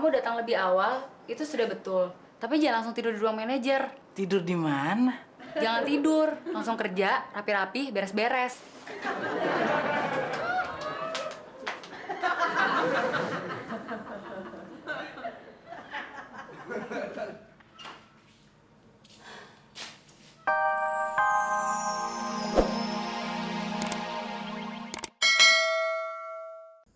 kamu datang lebih awal, itu sudah betul. Tapi jangan langsung tidur di ruang manajer. Tidur di mana? Jangan tidur, langsung kerja, rapi-rapi, beres-beres.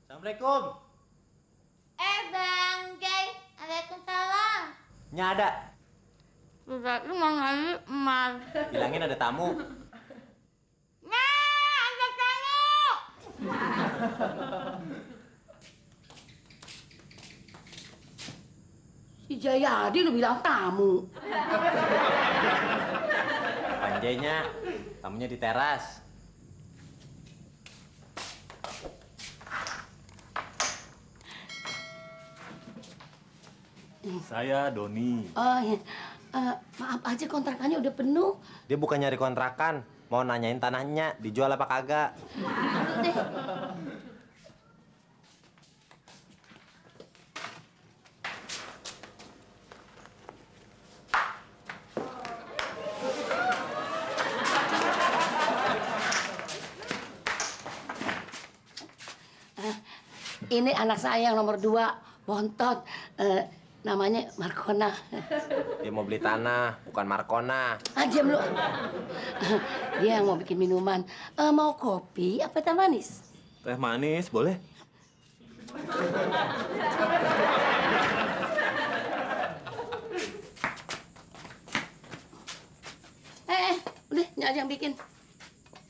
Assalamualaikum. Bang Jai, waalaikumsalam. Nya ada. Berarti mau ngasih emas. Bilangin ada tamu. Nah, ada tamu. Si Jayadi lu bilang tamu. Panjainya, tamunya di teras. Saya Doni. Oh ya, maaf aja kontrakannya udah penuh. Dia bukan nyari kontrakan, mau nanyain tanahnya dijual apa kagak. Dulu deh. Ini anak saya yang nomor 2, bontot. Namanya Markona. Dia mau beli tanah, bukan Markona. Diam lu. Dia yang mau bikin minuman. Mau kopi apa teh manis? Teh manis, boleh? Udah, Nya aja yang bikin.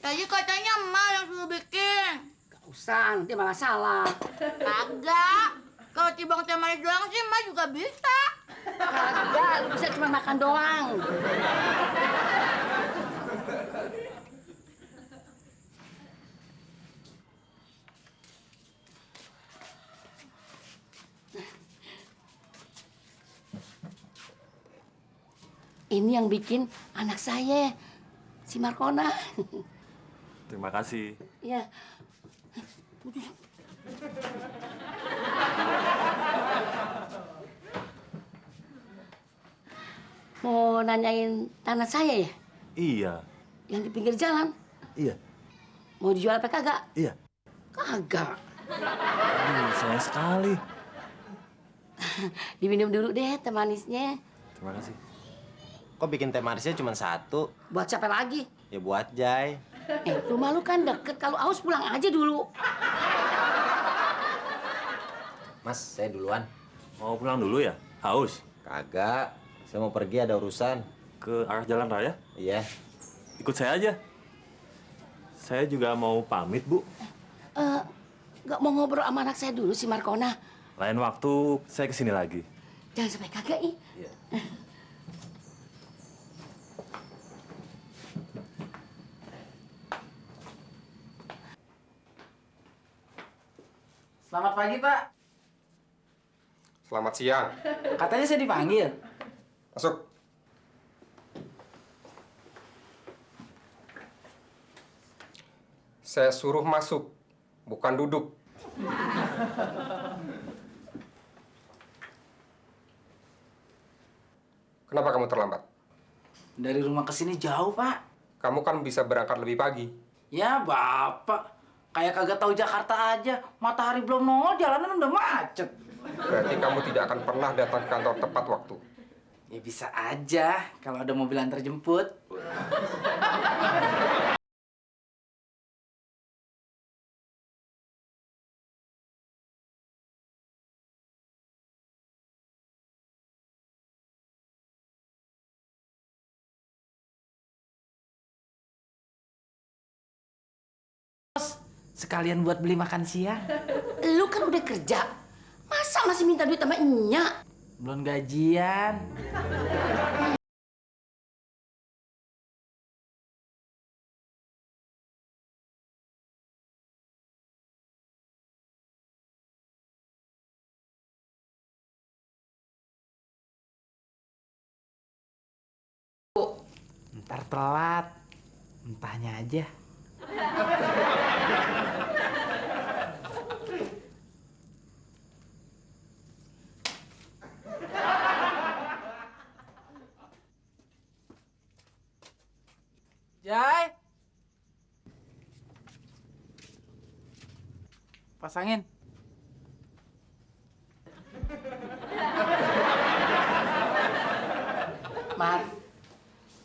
Tadi katanya emak yang suruh bikin. Gak usah, dia malah salah. Kagak. Kalau tibang teh manis doang sih emak juga bisa. Kagak, lu bisa cuma makan doang. Ini yang bikin anak saya, si Markona. Terima kasih. Ya. Mau nanyain tanah saya ya? Iya. Yang di pinggir jalan. Iya. Mau dijual apa kagak? Iya. Kagak. Aduh, sayang sekali. Diminum dulu deh teh manisnya. Terima kasih. Kok bikin teh manisnya cuma 1? Buat siapa lagi? Ya buat Jai. Rumah lu kan deket. Kalau haus pulang aja dulu. Mas, saya duluan. Mau pulang dulu ya? Haus? Kagak. Saya mau pergi ada urusan. Ke arah jalan raya? Iya. Ikut saya aja. Saya juga mau pamit, Bu. Nggak mau ngobrol sama anak saya dulu si Markona. Lain waktu saya kesini lagi. Jangan sampai kagak ih. Iya. Selamat pagi, Pak. Selamat siang. Katanya saya dipanggil. Masuk. Saya suruh masuk, bukan duduk. Kenapa kamu terlambat? Dari rumah ke sini jauh, Pak. Kamu kan bisa berangkat lebih pagi. Ya, Bapak. Kayak kagak tahu Jakarta aja. Matahari belum nongol, jalanan udah macet. Berarti kamu tidak akan pernah datang ke kantor tepat waktu. Ya bisa aja kalau ada mobil antar jemput. Sekalian buat beli makan siang. Lu kan udah kerja. Masa masih minta duit sama Nya? Belum gajian. Ntar telat. Entahnya aja. Jai. Pasangin. Mar,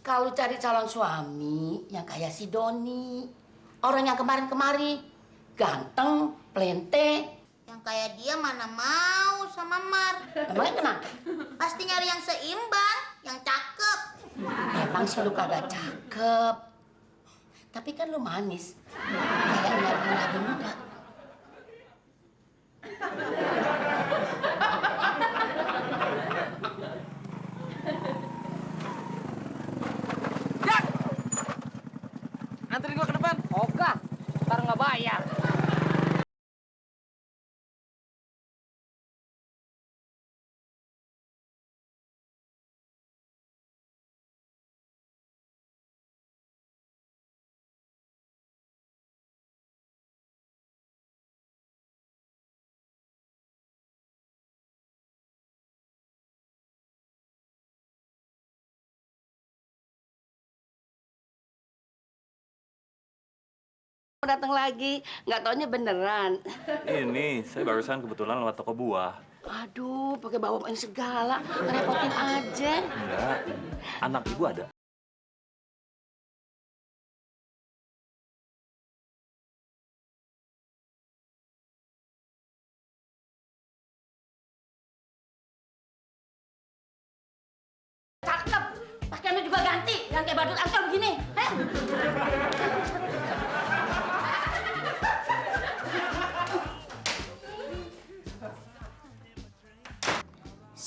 kalau cari calon suami yang kayak si Doni, orang yang kemarin-kemari, ganteng, plente, Yang kayak dia mana mau sama Mar. emangnya kenapa? Pasti nyari yang seimbang, yang cakep. Emang sih lu kagak cakep, tapi kan lu manis, kayaknya lagu muda. Anterin gua ke depan. Ogah, ntar nggak bayar. Datang lagi, nggak taunya beneran. Ini, saya barusan kebetulan lewat toko buah. Aduh, pakai bawa-bawain segala, ngerepotin aja. Enggak, anak ibu ada. Cakep, pakaiannya juga ganti, yang kayak badut angkel begini.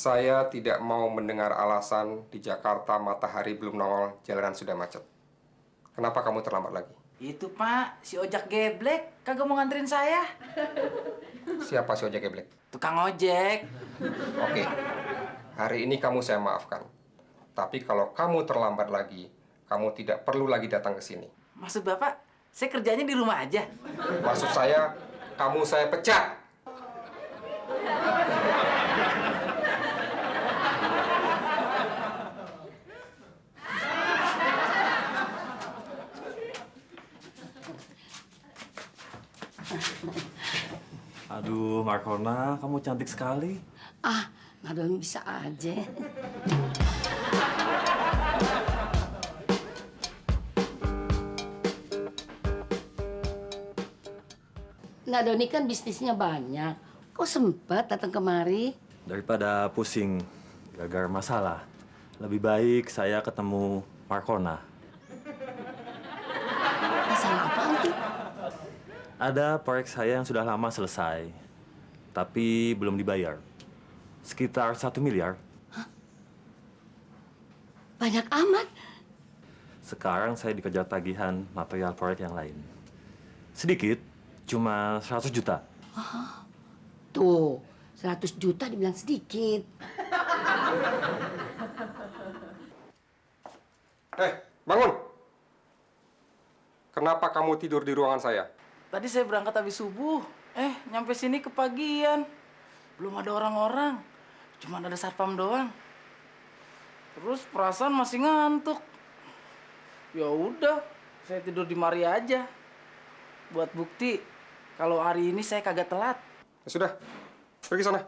Saya tidak mau mendengar alasan di Jakarta matahari belum nongol, jalanan sudah macet. Kenapa kamu terlambat lagi? Itu Pak, si ojek geblek kagak mau nganterin saya. Siapa si ojek geblek? Tukang ojek. Oke, hari ini kamu saya maafkan. Tapi kalau kamu terlambat lagi, kamu tidak perlu lagi datang ke sini. Maksud Bapak, saya kerjanya di rumah aja. Maksud saya, kamu saya pecat. Aduh, Markona, kamu cantik sekali. Ah, Nadoni bisa aja. Nadoni kan bisnisnya banyak. Kok sempat datang kemari? Daripada pusing gara-gara masalah, lebih baik saya ketemu Markona. Masalah apaan tuh? Ada proyek saya yang sudah lama selesai, tapi belum dibayar. Sekitar 1 miliar. Banyak amat. Sekarang saya dikejar tagihan material proyek yang lain. Sedikit, cuma 100 juta. Tuh, 100 juta dibilang sedikit. Bangun! Kenapa kamu tidur di ruangan saya? Tadi saya berangkat habis subuh. Nyampe sini kepagian. Belum ada orang-orang. Cuma ada satpam doang. Terus perasaan masih ngantuk. Ya udah, saya tidur di mari aja. Buat bukti kalau hari ini saya kagak telat. Ya sudah, pergi sana.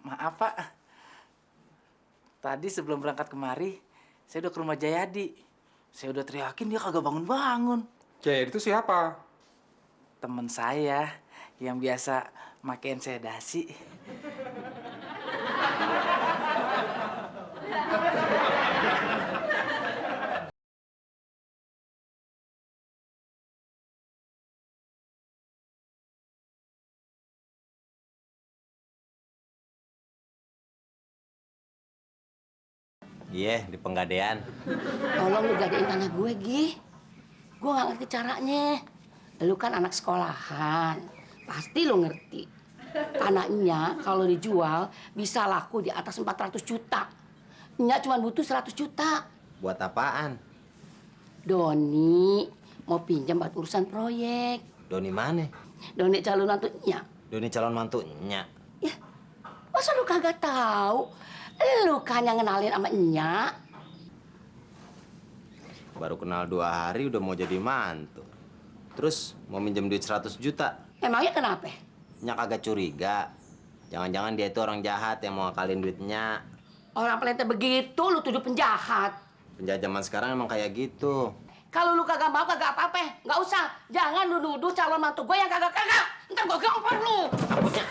Maaf Pak, tadi sebelum berangkat kemari, saya udah ke rumah Jayadi. Saya udah teriakin dia kagak bangun-bangun. Jadi itu siapa? Temen saya yang biasa makein saya dasi. Iya, di Penggadean. Tolong lu gadein tanah gue, Gi. Gue nggak ngerti caranya. Lu kan anak sekolahan. Pasti lu ngerti. Tanahnya kalau dijual bisa laku di atas 400 juta. Nyak cuma butuh 100 juta. Buat apaan? Doni mau pinjam buat urusan proyek. Doni mana? Doni calon nantunya. Doni calon mantunya. Ya, masa lu kagak tahu? Lu kan yang ngenalin sama Enya. Baru kenal 2 hari udah mau jadi mantu. Terus mau minjem duit 100 juta. Emangnya kenapa? Nya kagak curiga. Jangan-jangan dia itu orang jahat yang mau ngakalin duitnya. Orang pelente begitu lu tuduh penjahat. Penjahat zaman sekarang emang kayak gitu. Kalau lu kagak mau kagak apa-apa, nggak usah. Jangan lu nuduh calon mantu gue yang kagak-kagak. Ntar gue gampar lu. Takutnya.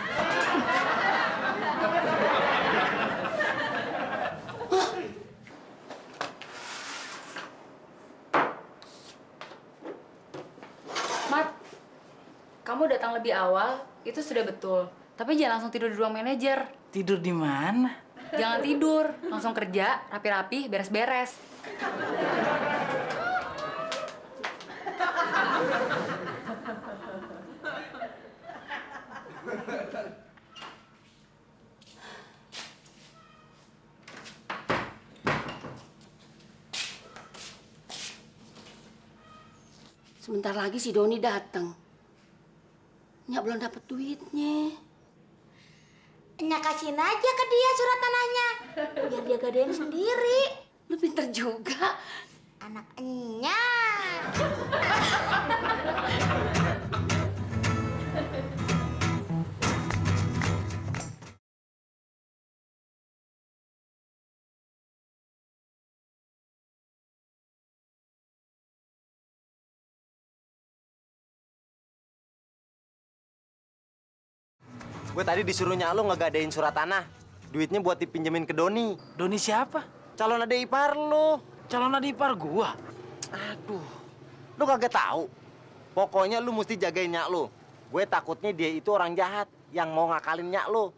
Mat, kamu datang lebih awal, itu sudah betul. Tapi jangan langsung tidur di ruang manajer. Tidur di mana? Jangan tidur, langsung kerja, rapi-rapi, beres-beres. Sebentar lagi si Doni datang. Nya belum dapat duitnya. Nya kasihin aja ke dia surat tanahnya. Biar dia gadein sendiri. Lu pinter juga. Anak Nya. Gue tadi disuruh nyak lu ngegadein surat tanah. Duitnya buat dipinjemin ke Doni. Doni siapa? Calon adik ipar lu. Calon adik ipar gua. Aduh. Lu kagak tahu. Pokoknya lu mesti jagain nyak lu. Gue takutnya dia itu orang jahat yang mau ngakalin nyak lu.